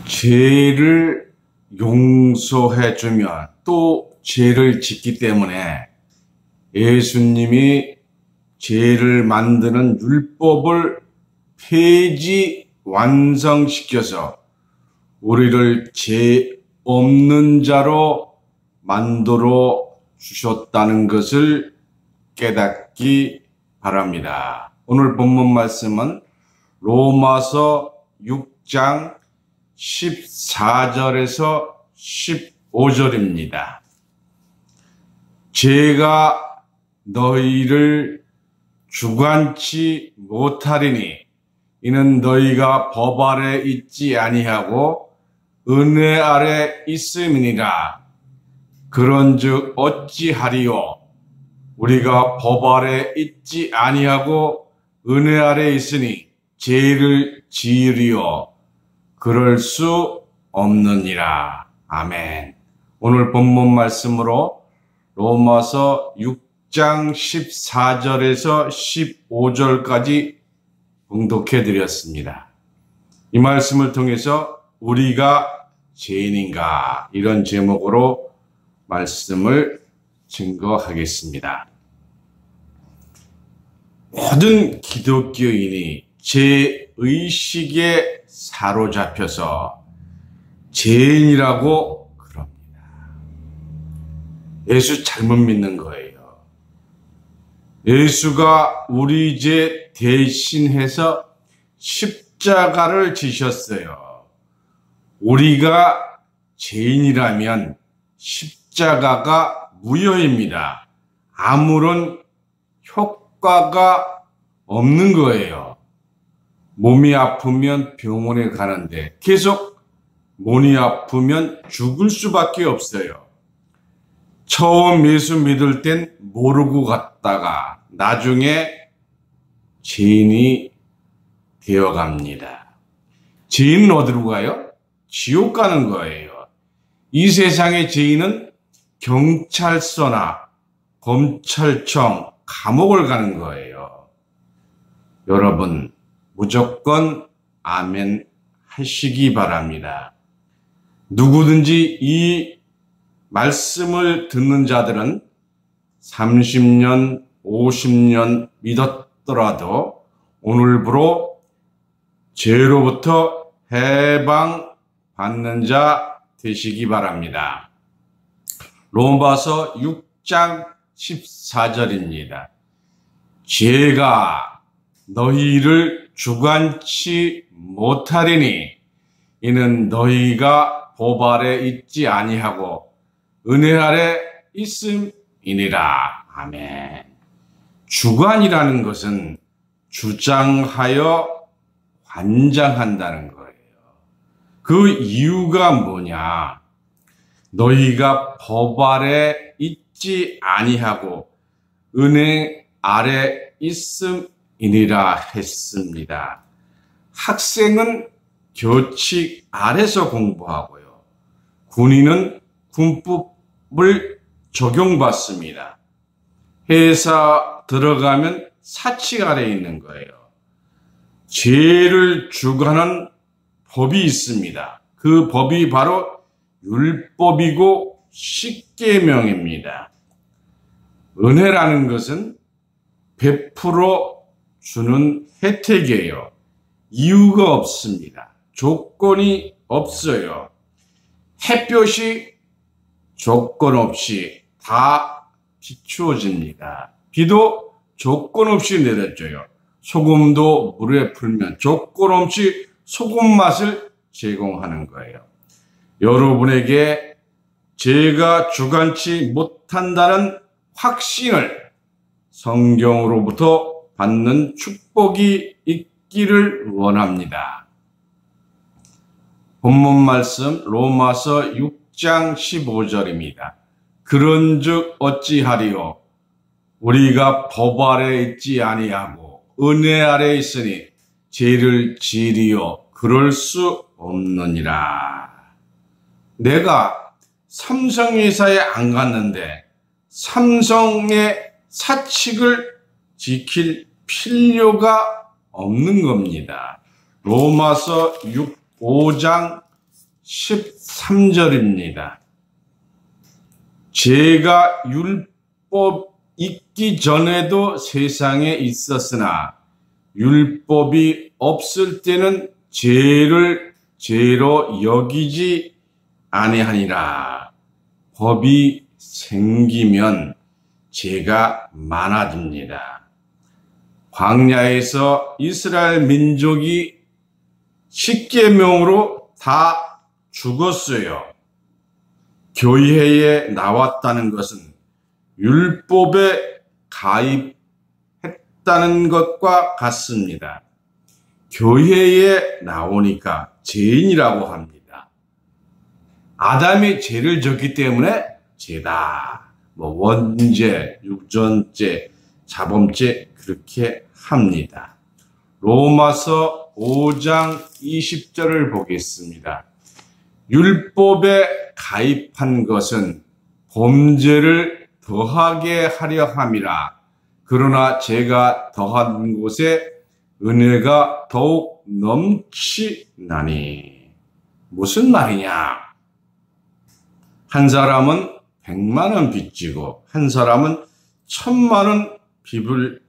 죄를 용서해주면 또 죄를 짓기 때문에 예수님이 죄를 만드는 율법을 폐지 완성시켜서 우리를 죄 없는 자로 만들어 주셨다는 것을 깨닫기 바랍니다. 오늘 본문 말씀은 로마서 6장 14절에서 15절입니다. 죄가 너희를 주관치 못하리니 이는 너희가 법 아래 있지 아니하고 은혜 아래 있음이니라. 그런즉 어찌하리요? 우리가 법 아래 있지 아니하고 은혜 아래 있으니 죄를 지으리요? 그럴 수 없느니라. 아멘. 오늘 본문 말씀으로 로마서 6장 14절에서 15절까지 봉독해 드렸습니다. 이 말씀을 통해서 우리가 죄인인가 이런 제목으로 말씀을 증거하겠습니다. 모든 기독교인이 죄의식에 사로잡혀서 죄인이라고 그럽니다. 예수 잘못 믿는 거예요. 예수가 우리 죄 대신해서 십자가를 지셨어요. 우리가 죄인이라면 십자가가 무효입니다. 아무런 효과가 없는 거예요. 몸이 아프면 병원에 가는데 계속 몸이 아프면 죽을 수밖에 없어요. 처음 예수 믿을 땐 모르고 갔다가 나중에 죄인이 되어갑니다. 죄인은 어디로 가요? 지옥 가는 거예요. 이 세상의 죄인은 경찰서나 검찰청, 감옥을 가는 거예요. 여러분 무조건 아멘 하시기 바랍니다. 누구든지 이 말씀을 듣는 자들은 30년, 50년 믿었더라도 오늘부로 죄로부터 해방받는 자 되시기 바랍니다. 로마서 6장 14절입니다. 죄가 너희를 주관치 못하리니 이는 너희가 법 아래 있지 아니하고 은혜 아래 있음이니라. 아멘. 주관이라는 것은 주장하여 관장한다는 거예요. 그 이유가 뭐냐? 너희가 법 아래 있지 아니하고 은혜 아래 있음이니라 했습니다. 학생은 교칙 아래서 공부하고요. 군인은 군법을 적용받습니다. 회사 들어가면 사칙 아래에 있는 거예요. 죄를 주관하는 법이 있습니다. 그 법이 바로 율법이고 십계명입니다. 은혜라는 것은 베풀어 주는 혜택이에요. 이유가 없습니다. 조건이 없어요. 햇볕이 조건 없이 다 비추어집니다. 비도 조건 없이 내려줘요. 소금도 물에 풀면 조건 없이 소금 맛을 제공하는 거예요. 여러분에게 죄가 주관치 못한다는 확신을 성경으로부터 받는 축복이 있기를 원합니다. 본문 말씀 로마서 6장 15절입니다. 그런즉 어찌하리요? 우리가 법 아래 있지 아니하고 은혜 아래 있으니 죄를 지으리요? 그럴 수 없느니라. 내가 삼성회사에 안 갔는데 삼성의 사칙을 지킬 필요가 없는 겁니다. 로마서 5장 13절입니다. 죄가 율법 있기 전에도 세상에 있었으나 율법이 없을 때는 죄를 죄로 여기지 아니하니라. 법이 생기면 죄가 많아집니다. 광야에서 이스라엘 민족이 십계명으로 다 죽었어요. 교회에 나왔다는 것은 율법에 가입했다는 것과 같습니다. 교회에 나오니까 죄인이라고 합니다. 아담이 죄를 졌기 때문에 죄다. 원죄, 유전죄, 자범죄 그렇게 합니다. 로마서 5장 20절을 보겠습니다. 율법에 가입한 것은 범죄를 더하게 하려 함이라. 그러나 죄가 더한 곳에 은혜가 더욱 넘치나니. 무슨 말이냐? 한 사람은 100만 원 빚지고 한 사람은 1000만 원 빚을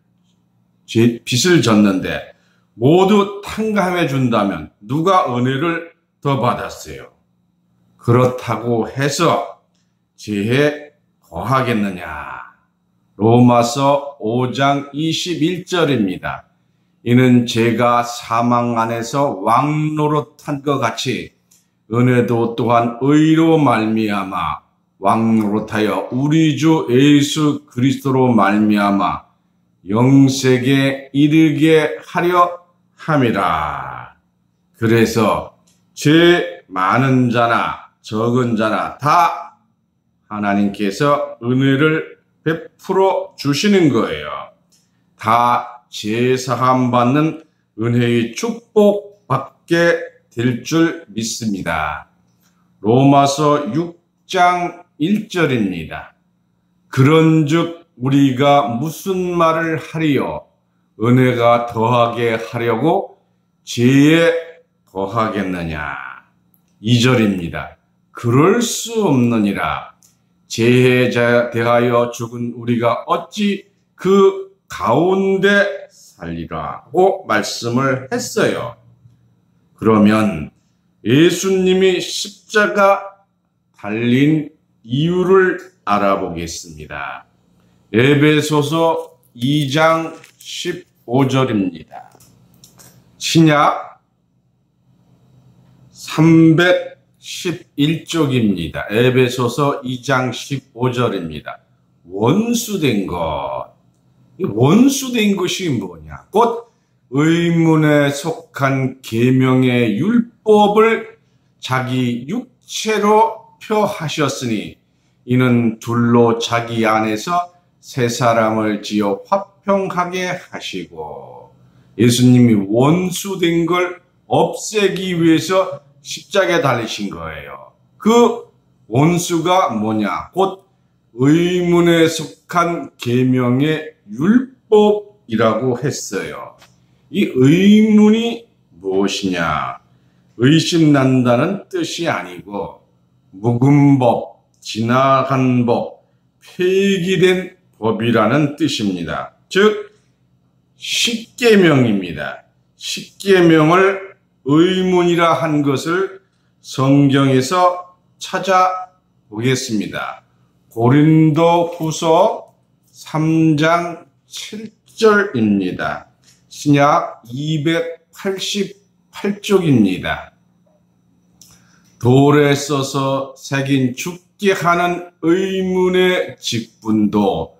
졌는데 모두 탕감해 준다면 누가 은혜를 더 받았어요? 그렇다고 해서 죄에 거하겠느냐? 로마서 5장 21절입니다. 이는 죄가 사망 안에서 왕노릇한 것 같이 은혜도 또한 의로 말미암아 왕노릇하여 우리 주 예수 그리스도로 말미암아 영생에 이르게 하려 함이라. 그래서 죄 많은 자나 적은 자나 다 하나님께서 은혜를 베풀어 주시는 거예요. 다 죄사함 받는 은혜의 축복 받게 될 줄 믿습니다. 로마서 6장 1절입니다. 그런즉 우리가 무슨 말을 하리요? 은혜가 더하게 하려고 죄에 거하겠느냐? 2절입니다. 그럴 수 없느니라. 죄에 대하여 죽은 우리가 어찌 그 가운데 살리라고 말씀을 했어요. 그러면 예수님이 십자가 달린 이유를 알아보겠습니다. 에베소서 2장 15절입니다. 신약 311쪽입니다. 에베소서 2장 15절입니다. 원수된 것. 이 원수된 것이 뭐냐? 곧 의문에 속한 계명의 율법을 자기 육체로 표하셨으니 이는 둘로 자기 안에서 새 사람을 지어 화평하게 하시고. 예수님이 원수된 걸 없애기 위해서 십자가에 달리신 거예요. 그 원수가 뭐냐? 곧 의문에 속한 계명의 율법이라고 했어요. 이 의문이 무엇이냐? 의심난다는 뜻이 아니고 묵은 법, 지나간 법, 폐기된 법이라는 뜻입니다. 즉 십계명입니다. 십계명을 의문이라 한 것을 성경에서 찾아보겠습니다. 고린도후서 3장 7절입니다. 신약 288쪽입니다. 돌에 써서 새긴 죽게 하는 의문의 직분도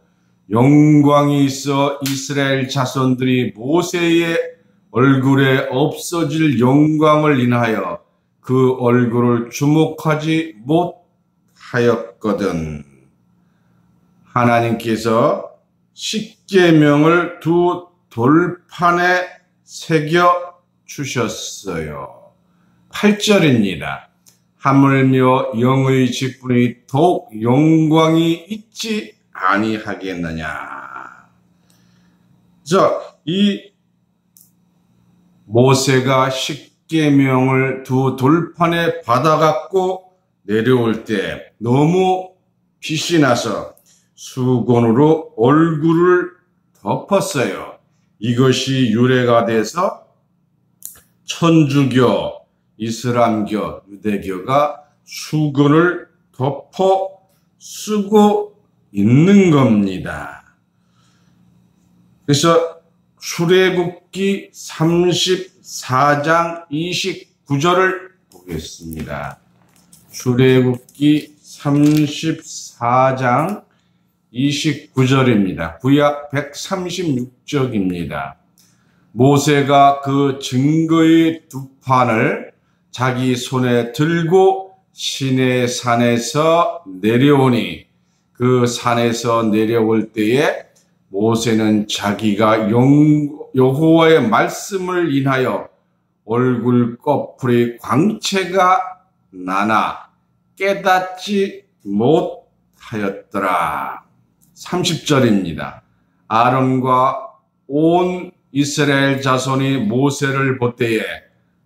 영광이 있어 이스라엘 자손들이 모세의 얼굴에 없어질 영광을 인하여 그 얼굴을 주목하지 못하였거든. 하나님께서 십계명을 두 돌판에 새겨 주셨어요. 8절입니다. 하물며 영의 직분이 더욱 영광이 있지 아니하겠느냐. 자, 이 모세가 십계명을 두 돌판에 받아갖고 내려올 때 너무 빛이 나서 수건으로 얼굴을 덮었어요. 이것이 유래가 돼서 천주교, 이슬람교, 유대교가 수건을 덮어 쓰고 있는 겁니다. 그래서 출애굽기 34장 29절을 보겠습니다. 출애굽기 34장 29절입니다. 구약 136쪽입니다. 모세가 그 증거의 두 판을 자기 손에 들고 시내 산에서 내려오니 그 산에서 내려올 때에 모세는 자기가 여호와의 말씀을 인하여 얼굴 꺼풀의 광채가 나나 깨닫지 못하였더라. 30절입니다. 아론과 온 이스라엘 자손이 모세를 볼 때에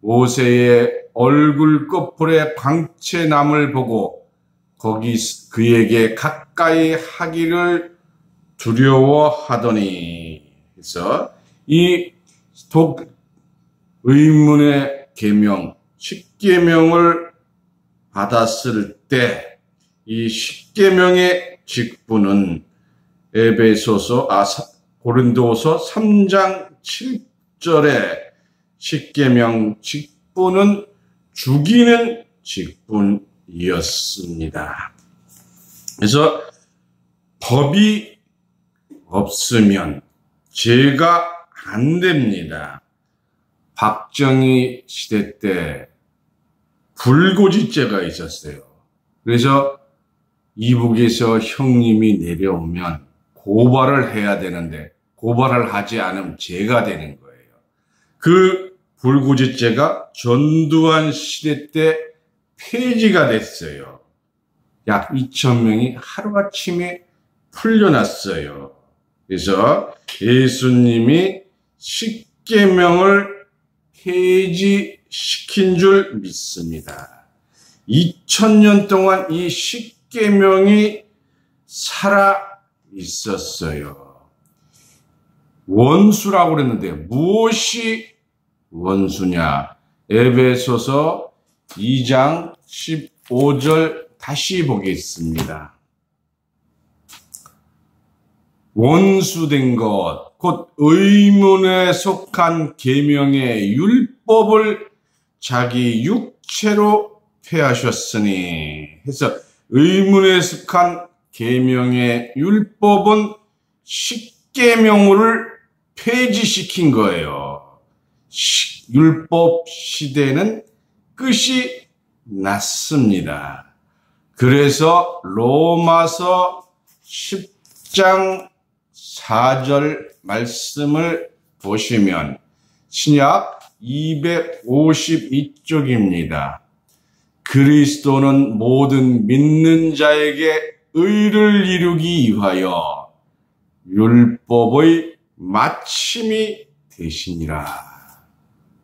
모세의 얼굴 꺼풀의 광채남을 보고 거기 그에게 가까이 하기를 두려워하더니. 그래서 이 의문의 계명, 십계명을 받았을 때 이 십계명의 직분은 고린도서 3장 7절에 십계명 직분은 죽이는 직분이었습니다. 그래서 법이 없으면 죄가 안 됩니다. 박정희 시대 때 불고지죄가 있었어요. 그래서 이북에서 형님이 내려오면 고발을 해야 되는데 고발을 하지 않으면 죄가 되는 거예요. 그 불고지죄가 전두환 시대 때 폐지가 됐어요. 약 2,000명이 하루아침에 풀려났어요. 그래서 예수님이 십계명을 폐지시킨 줄 믿습니다. 2000년 동안 이 십계명이 살아 있었어요. 원수라고 그랬는데 무엇이 원수냐? 에베소서 2장 15절 다시 보겠습니다. 원수된 것, 곧 의문에 속한 계명의 율법을 자기 육체로 폐하셨으니 해서 의문에 속한 계명의 율법은 십계명을 폐지시킨 거예요. 율법 시대는 끝이 났습니다. 그래서 로마서 10장 4절 말씀을 보시면 신약 252쪽입니다. 그리스도는 모든 믿는 자에게 의를 이루기 위하여 율법의 마침이 되시니라.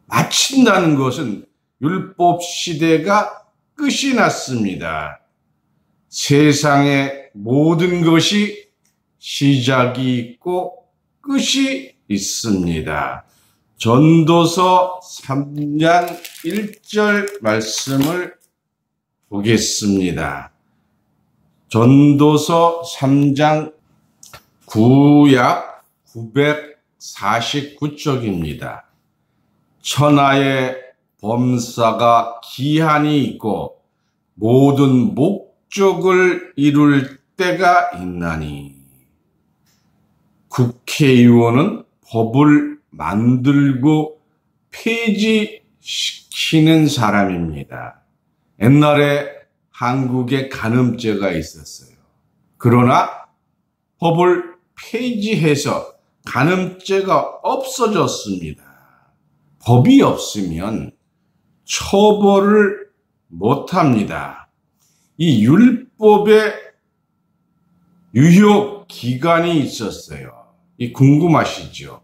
마친다는 것은 율법 시대가 끝이 났습니다. 세상의 모든 것이 시작이 있고 끝이 있습니다. 전도서 3장 1절 말씀을 보겠습니다. 전도서 3장 구약 949쪽입니다. 천하의 범사가 기한이 있고 모든 목적을 이룰 때가 있나니 국회의원은 법을 만들고 폐지시키는 사람입니다. 옛날에 한국에 간음죄가 있었어요. 그러나 법을 폐지해서 간음죄가 없어졌습니다. 법이 없으면 처벌을 못합니다. 이 율법의 유효 기간이 있었어요. 이 궁금하시죠?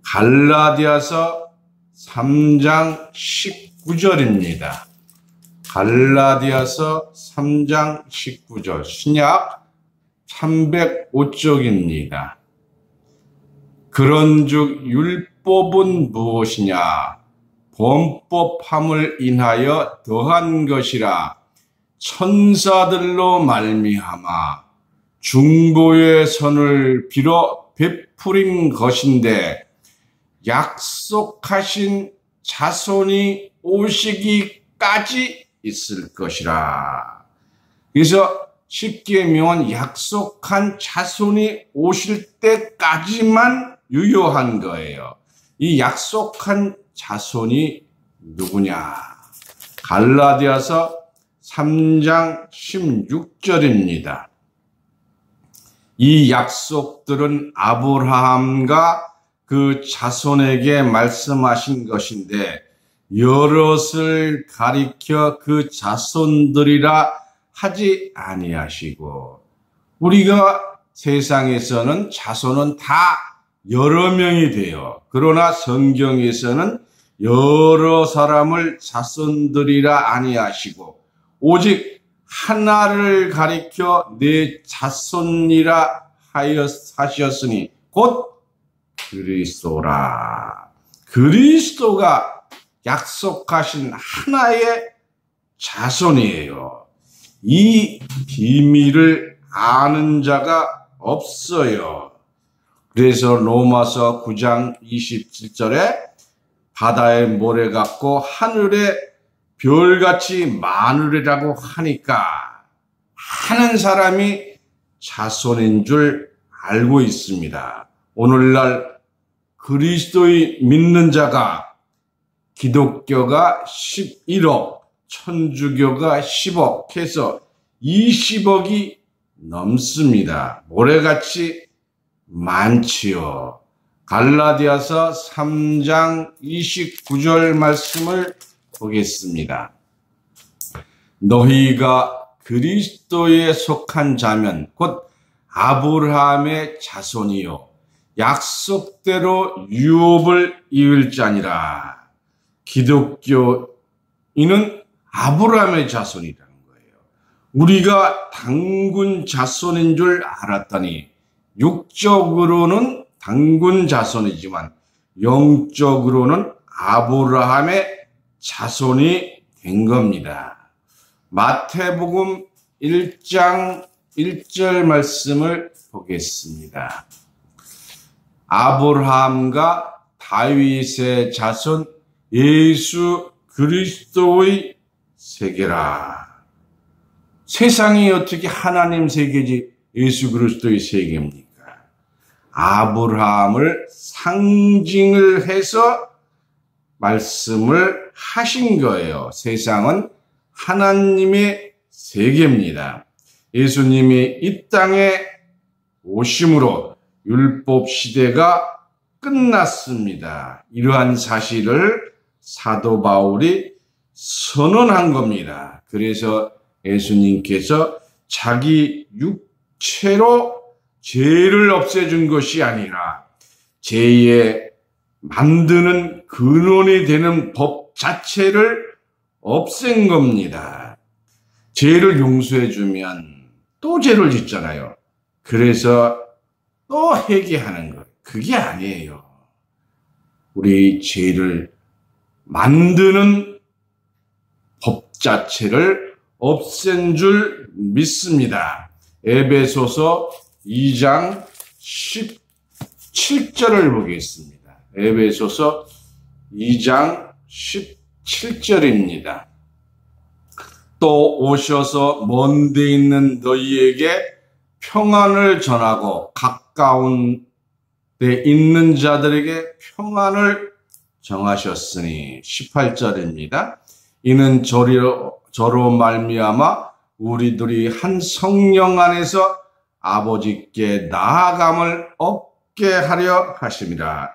갈라디아서 3장 19절입니다. 갈라디아서 3장 19절, 신약 305쪽입니다. 그런즉 율법은 무엇이냐? 범법함을 인하여 더한 것이라. 천사들로 말미암아 중보의 선을 빌어 베풀인 것인데 약속하신 자손이 오시기까지 있을 것이라. 그래서 십계명은 약속한 자손이 오실 때까지만 유효한 거예요. 이 약속한 자손이 누구냐? 갈라디아서 3장 16절입니다. 이 약속들은 아브라함과 그 자손에게 말씀하신 것인데 여럿을 가리켜 그 자손들이라 하지 아니하시고, 우리가 세상에서는 자손은 다 여러 명이 돼요. 그러나 성경에서는 여러 사람을 자손들이라 아니하시고 오직 하나를 가리켜 내 자손이라 하셨으니 곧 그리스도라. 그리스도가 약속하신 하나의 자손이에요. 이 비밀을 아는 자가 없어요. 그래서 로마서 9장 27절에 바다의 모래 같고 하늘의 별같이 많으리라고 하니까 하는 사람이 자손인 줄 알고 있습니다. 오늘날 그리스도의 믿는 자가 기독교가 11억, 천주교가 10억 해서 20억이 넘습니다. 모래같이 많지요. 갈라디아서 3장 29절 말씀을 보겠습니다. 너희가 그리스도에 속한 자면 곧 아브라함의 자손이요 약속대로 유업을 이을 자니라. 기독교인은 아브라함의 자손이라는 거예요. 우리가 당군 자손인 줄 알았더니 육적으로는 당군 자손이지만 영적으로는 아브라함의 자손이 된 겁니다. 마태복음 1장 1절 말씀을 보겠습니다. 아브라함과 다윗의 자손 예수 그리스도의 세계라. 세상이 어떻게 하나님 세계지 예수 그리스도의 세계입니까? 아브라함을 상징을 해서 말씀을 하신 거예요. 세상은 하나님의 세계입니다. 예수님이 이 땅에 오심으로 율법 시대가 끝났습니다. 이러한 사실을 사도 바울이 선언한 겁니다. 그래서 예수님께서 자기 육체로 죄를 없애준 것이 아니라 죄에 만드는 근원이 되는 법 자체를 없앤 겁니다. 죄를 용서해 주면 또 죄를 짓잖아요. 그래서 또 회개하는 것. 그게 아니에요. 우리 죄를 만드는 법 자체를 없앤 줄 믿습니다. 에베소서 2장 17절을 보겠습니다. 에베소서 2장 17절입니다. 또 오셔서 먼 데 있는 너희에게 평안을 전하고 가까운 데 있는 자들에게 평안을 정하셨으니 18절입니다. 이는 저로 말미암아 우리들이 한 성령 안에서 아버지께 나아감을 얻게 하려 하심이라.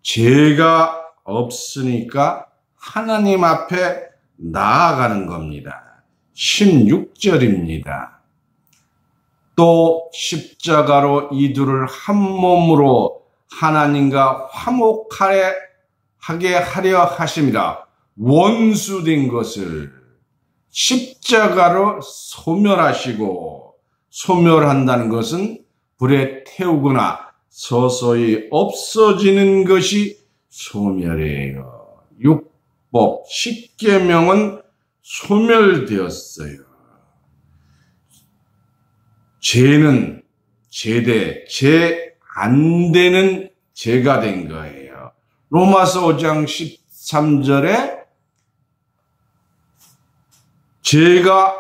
죄가 없으니까 하나님 앞에 나아가는 겁니다. 16절입니다. 또 십자가로 이들을 한 몸으로 하나님과 화목하게 하게 하려 하심이라. 원수된 것을 십자가로 소멸하시고, 소멸한다는 것은 불에 태우거나 서서히 없어지는 것이 소멸이에요. 율법 10계명은 소멸되었어요. 죄는 죄 안 되는 죄가 된 거예요. 로마서 5장 13절에 죄가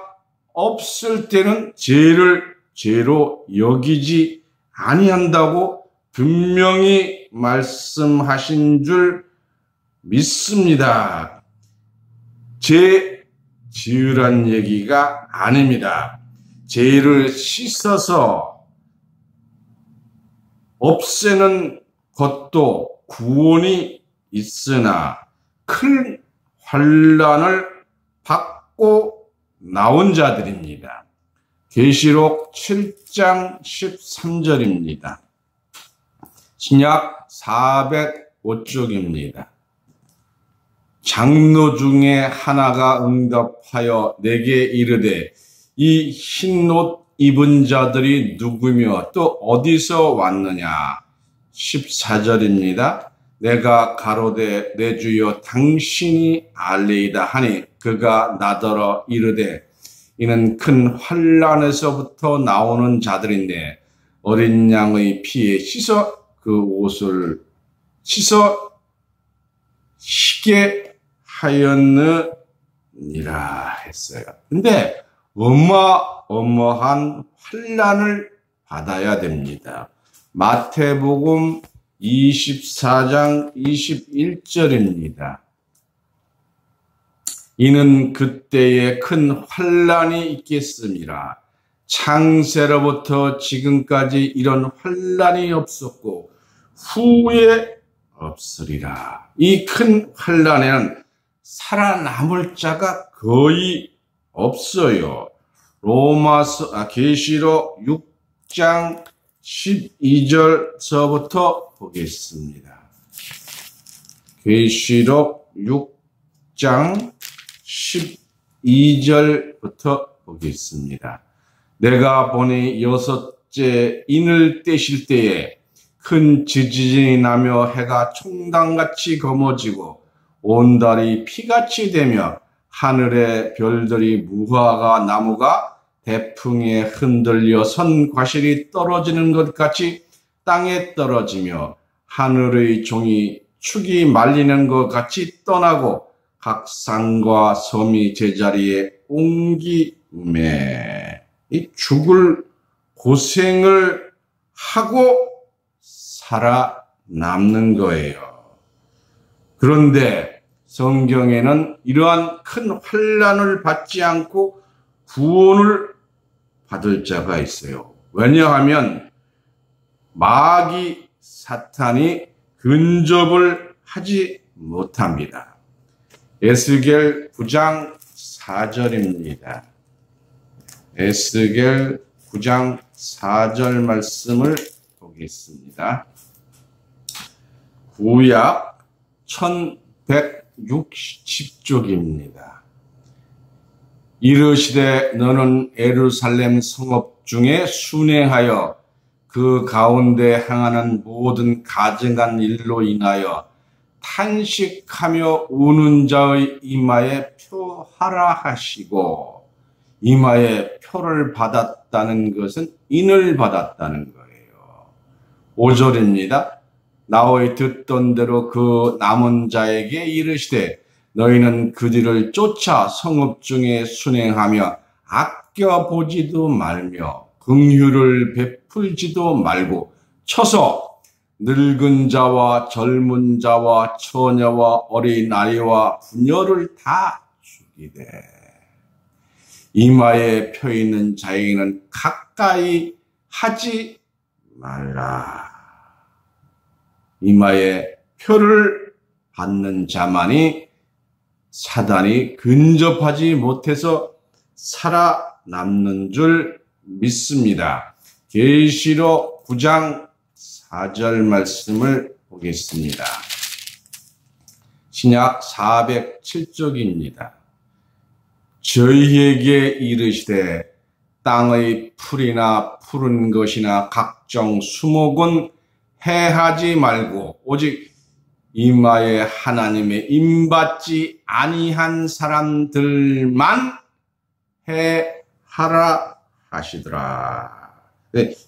없을 때는 죄를 죄로 여기지 아니한다고 분명히 말씀하신 줄 믿습니다. 죄 지으란 얘기가 아닙니다. 죄를 씻어서 없애는 것도 구원이 있으나 큰 환난을 받고 나온 자들입니다. 계시록 7장 13절입니다. 신약 405쪽입니다. 장로 중에 하나가 응답하여 내게 이르되 이 흰 옷 입은 자들이 누구며 또 어디서 왔느냐. 14절입니다. 내가 가로되 내 주여 당신이 알리이다 하니 그가 나더러 이르되 이는 큰 환난에서부터 나오는 자들인데 어린 양의 피에 씻어 그 옷을 씻어 희게 하였느니라 했어요. 근데 어마어마한 환난을 받아야 됩니다. 마태복음 24장 21절입니다. 이는 그때에 큰 환난이 있겠음이라. 창세로부터 지금까지 이런 환난이 없었고 후에 없으리라. 이 큰 환난에는 살아남을 자가 거의 없어요. 계시록 6장 12절서부터 보겠습니다. 계시록 6장 12절부터 보겠습니다. 내가 보니 여섯째 인을 떼실 때에 큰 지진이 나며 해가 총당같이 검어지고 온 달이 피같이 되며 하늘의 별들이 무화과 나무가 대풍에 흔들려 선 과실이 떨어지는 것 같이 땅에 떨어지며 하늘의 종이 축이 말리는 것 같이 떠나고 각 산과 섬이 제자리에 옮기매. 이 죽을 고생을 하고 살아남는 거예요. 그런데 성경에는 이러한 큰 환난을 받지 않고 구원을 받을 자가 있어요. 왜냐하면 마귀 사탄이 근접을 하지 못합니다. 에스겔 9장 4절입니다. 에스겔 9장 4절 말씀을 보겠습니다. 구약 1160쪽입니다. 이르시되 너는 예루살렘 성읍 중에 순행하여 그 가운데 행하는 모든 가증한 일로 인하여 탄식하며 우는 자의 이마에 표하라 하시고, 이마에 표를 받았다는 것은 인을 받았다는 거예요. 5절입니다. 나의 듣던 대로 그 남은 자에게 이르시되 너희는 그들을 쫓아 성읍 중에 순행하며 아껴보지도 말며 긍휼을 베풀지도 말고 쳐서 늙은 자와 젊은 자와 처녀와 어린아이와 부녀를 다 죽이되 이마에 표 있는 자에게는 가까이 하지 말라. 이마에 표를 받는 자만이 사단이 근접하지 못해서 살아남는 줄 믿습니다. 계시록 9장 4절 말씀을 보겠습니다. 신약 407쪽입니다. 저희에게 이르시되 땅의 풀이나 푸른 것이나 각종 수목은 해하지 말고 오직 이마에 하나님의 임받지 아니한 사람들만 해하라 하시더라.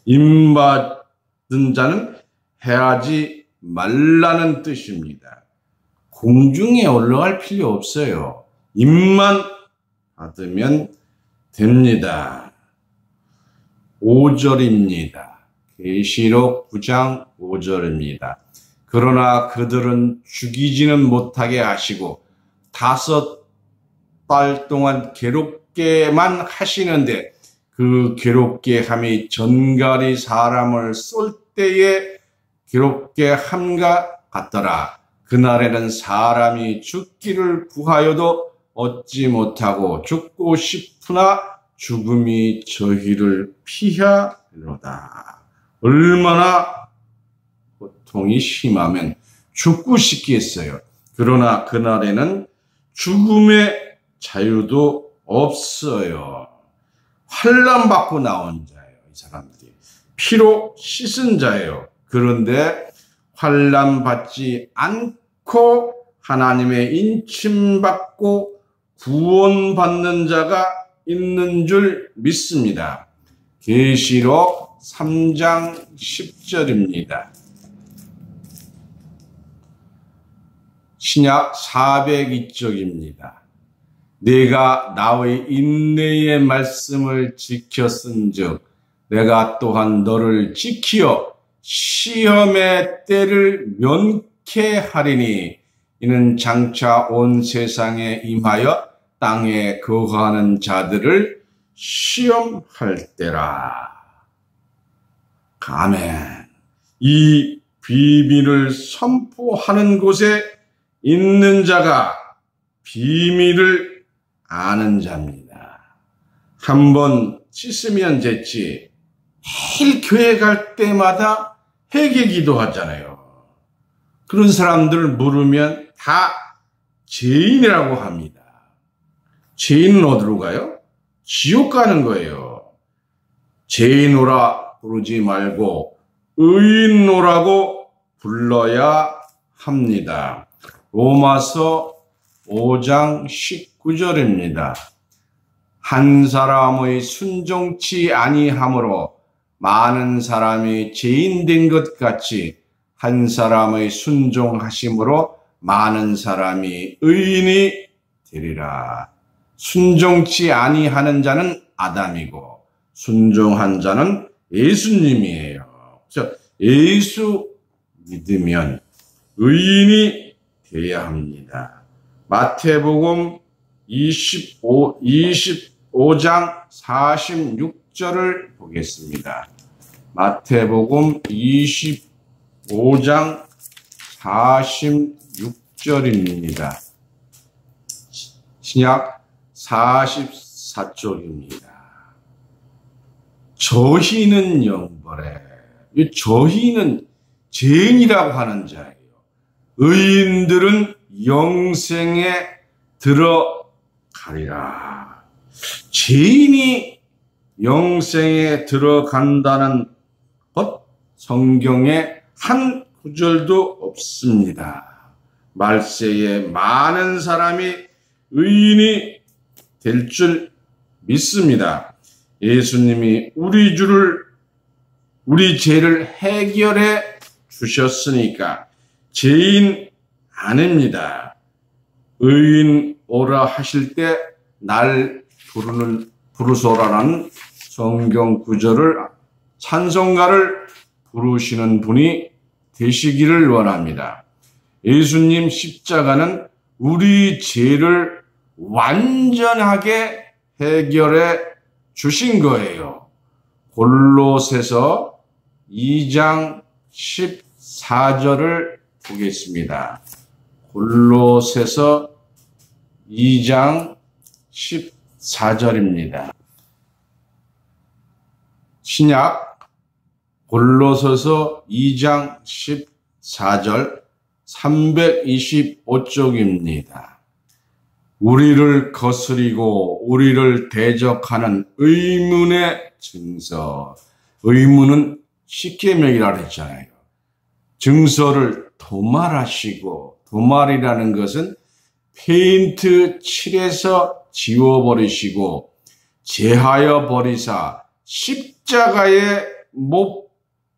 임받은 자는 해하지 말라는 뜻입니다. 공중에 올라갈 필요 없어요. 임만 받으면 됩니다. 5절입니다. 계시록 9장 5절입니다. 그러나 그들은 죽이지는 못하게 하시고 5달 동안 괴롭게만 하시는데 그 괴롭게 함이 전갈이 사람을 쏠 때에 괴롭게 함과 같더라. 그날에는 사람이 죽기를 구하여도 얻지 못하고 죽고 싶으나 죽음이 저희를 피하리로다. 얼마나 고통이 심하면 죽고 싶겠어요. 그러나 그날에는 죽음의 자유도 없어요. 환난 받고 나온 자예요. 이 사람들이 피로 씻은 자예요. 그런데 환난 받지 않고 하나님의 인침받고 구원받는 자가 있는 줄 믿습니다. 계시록 3장 10절입니다. 신약 402쪽입니다. 내가 나의 인내의 말씀을 지켰은즉 내가 또한 너를 지키어 시험의 때를 면케하리니 이는 장차 온 세상에 임하여 땅에 거하는 자들을 시험할 때라. 아멘. 이 비밀을 선포하는 곳에 있는 자가 비밀을 아는 자입니다. 한번 씻으면 됐지. 매일 교회 갈 때마다 회개 기도하잖아요. 그런 사람들 물으면 다 죄인이라고 합니다. 죄인은 어디로 가요? 지옥 가는 거예요. 죄인오라 부르지 말고 의인오라고 불러야 합니다. 로마서 5장 19절입니다. 한 사람의 순종치 아니함으로 많은 사람이 죄인 된 것 같이 한 사람의 순종하심으로 많은 사람이 의인이 되리라. 순종치 아니하는 자는 아담이고 순종한 자는 예수님이에요. 그래서 예수 믿으면 의인이 되어야 합니다. 마태복음 25장 46절을 보겠습니다. 마태복음 25장 46절입니다. 신약 44쪽입니다. 저희는 영벌에, 이 저희는 죄인이라고 하는 자예요. 의인들은 영생에 들어가리라. 죄인이 영생에 들어간다는 것 성경에 한 구절도 없습니다. 말세에 많은 사람이 의인이 될 줄 믿습니다. 예수님이 우리 죄를 해결해 주셨으니까 죄인 아닙니다. 의인 오라 하실 때 날 부르소라라는 성경 구절을 찬송가를 부르시는 분이 되시기를 원합니다. 예수님 십자가는 우리 죄를 완전하게 해결해 주신 거예요. 골로새서 2장 14절을 보겠습니다. 골로새서 2장 14절입니다. 신약 골로새서 2장 14절 325쪽입니다. 우리를 거스리고 우리를 대적하는 의문의 증서. 의문은 십계명이라 그랬잖아요. 증서를 도말하시고, 도말이라는 것은 페인트 칠해서 지워버리시고 제하여 버리사 십자가에 못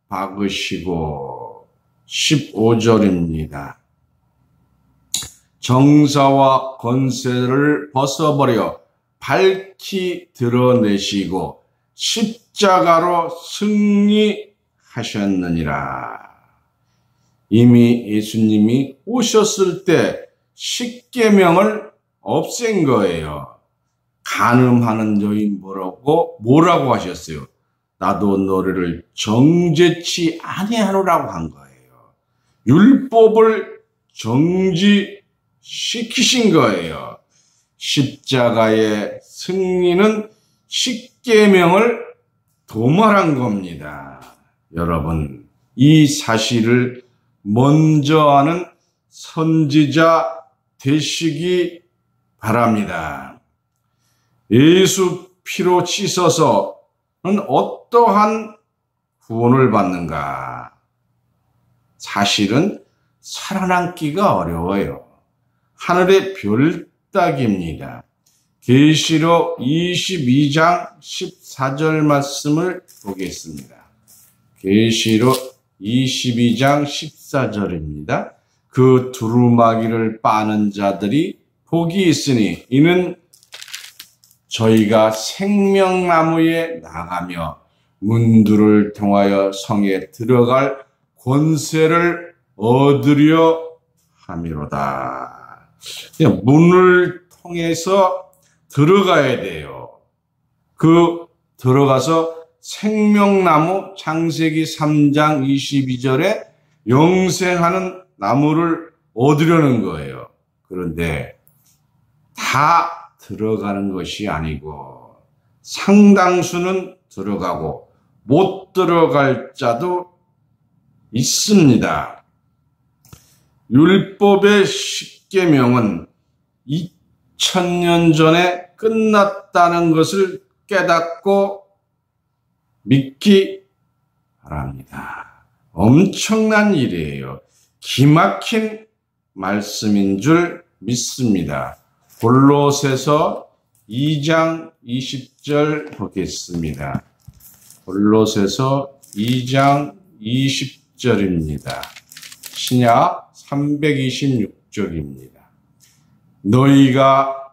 박으시고. 15절입니다. 정사와 권세를 벗어버려 밝히 드러내시고 십자가로 승리하셨느니라. 이미 예수님이 오셨을 때 십계명을 없앤 거예요. 간음하는 여인 뭐라고 하셨어요? 나도 너를 정죄치 아니하노라고 한 거예요. 율법을 정지시키신 거예요. 십자가의 승리는 십계명을 도말한 겁니다. 여러분, 이 사실을 먼저 아는 선지자 되시기 바랍니다. 예수 피로 씻어서는 어떠한 구원을 받는가? 사실은 살아남기가 어려워요. 하늘의 별 따기입니다. 계시록 22장 14절 말씀을 보겠습니다. 계시록 22장 14절입니다. 그 두루마기를 빠는 자들이 복이 있으니 이는 저희가 생명나무에 나가며 문들을 통하여 성에 들어갈 권세를 얻으려 함이로다. 문을 통해서 들어가야 돼요. 들어가서 생명나무 창세기 3장 22절에 영생하는 나무를 얻으려는 거예요. 그런데 다 들어가는 것이 아니고 상당수는 들어가고 못 들어갈 자도 있습니다. 율법의 십계명은 2000년 전에 끝났다는 것을 깨닫고 믿기 바랍니다. 엄청난 일이에요. 기막힌 말씀인 줄 믿습니다. 골로새서 2장 20절 보겠습니다. 골로새서 2장 20절입니다. 신약 326쪽입니다. 너희가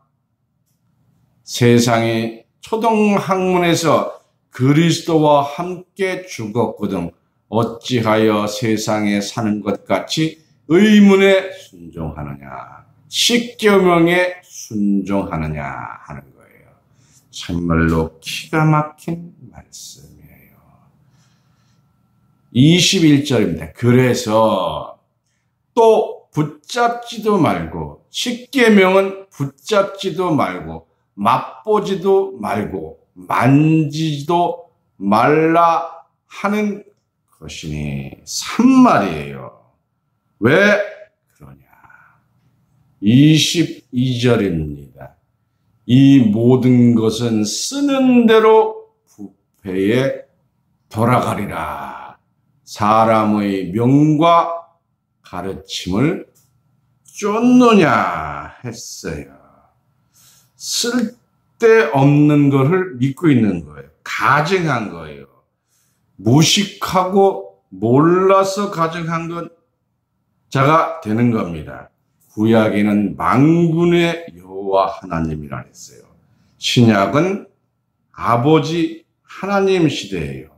세상의 초등학문에서 그리스도와 함께 죽었거든 어찌하여 세상에 사는 것 같이 의문에 순종하느냐, 십계명에 순종하느냐 하는 거예요. 정말로 기가 막힌 말씀이에요. 21절입니다. 그래서 또 붙잡지도 말고, 십계명은 붙잡지도 말고 맛보지도 말고 만지지도 말라 하는 것이니 산말이에요. 왜 그러냐? 22절입니다. 이 모든 것은 쓰는 대로 부패에 돌아가리라. 사람의 명과 가르침을 쫓느냐 했어요. 쓸데없는 것을 믿고 있는 거예요. 가증한 거예요. 무식하고 몰라서 가증한 건 자가 되는 겁니다. 구약에는 만군의 여호와 하나님이라 했어요. 신약은 아버지 하나님 시대예요.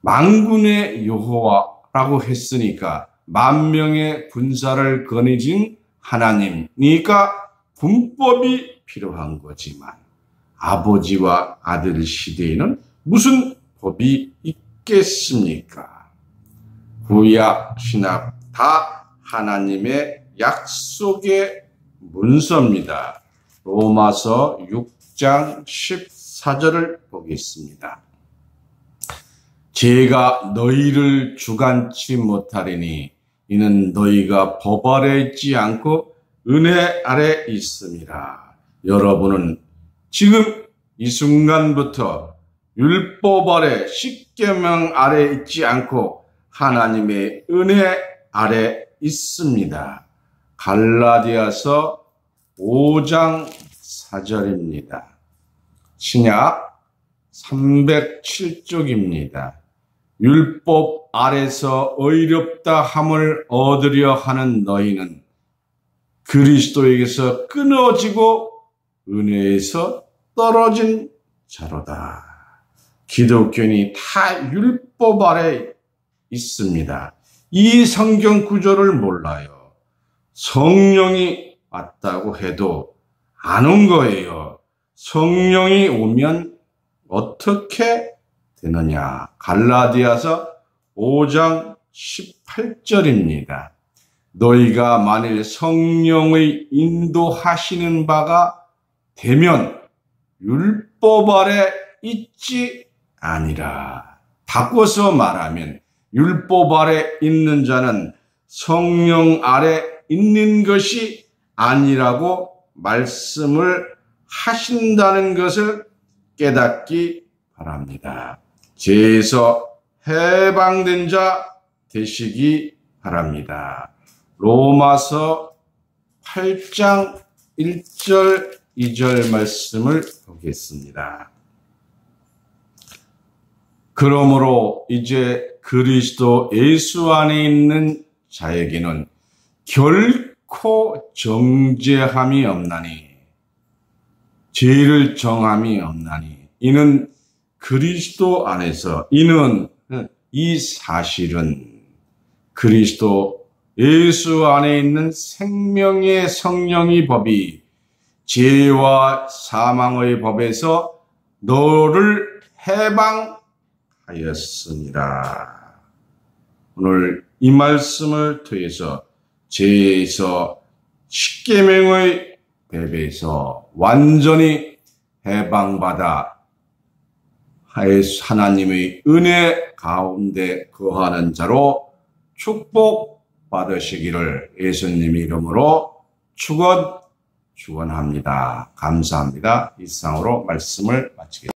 만군의 여호와라고 했으니까 만명의 군사를 거느진 하나님이니까 군법이 필요한 거지만 아버지와 아들 시대에는 무슨 법이 있겠습니까? 구약, 신약 다 하나님의 약속의 문서입니다. 로마서 6장 14절을 보겠습니다. 제가 너희를 주관치 못하리니 이는 너희가 법 아래 있지 않고 은혜 아래 있음이라. 여러분은 지금 이 순간부터 율법 아래, 십계명 아래 있지 않고 하나님의 은혜 아래 있습니다. 갈라디아서 5장 4절입니다. 신약 307쪽입니다. 율법 아래서 의롭다 함을 얻으려 하는 너희는 그리스도에게서 끊어지고 은혜에서 떨어진 자로다. 기독교인이 다 율법 아래 있습니다. 이 성경 구절을 몰라요. 성령이 왔다고 해도 안 온 거예요. 성령이 오면 어떻게 되느냐. 갈라디아서 5장 18절입니다. 너희가 만일 성령의 인도하시는 바가 되면 율법 아래 있지 아니라. 바꿔서 말하면 율법 아래 있는 자는 성령 아래 있는 것이 아니라고 말씀을 하신다는 것을 깨닫기 바랍니다. 죄에서 해방된 자 되시기 바랍니다. 로마서 8장 1절 2절 말씀을 보겠습니다. 그러므로 이제 그리스도 예수 안에 있는 자에게는 결코 정죄함이 없나니, 죄를 정함이 없나니, 이는 그리스도 안에서, 이는 이 사실은 그리스도 예수 안에 있는 생명의 성령의 법이 죄와 사망의 법에서 너를 해방하였습니다. 오늘 이 말씀을 통해서 죄에서 십계명의 배배에서 완전히 해방받아 하나님의 은혜 가운데 거하는 자로 축복받으시기를 예수님 이름으로 축원합니다. 감사합니다. 이상으로 말씀을 마치겠습니다.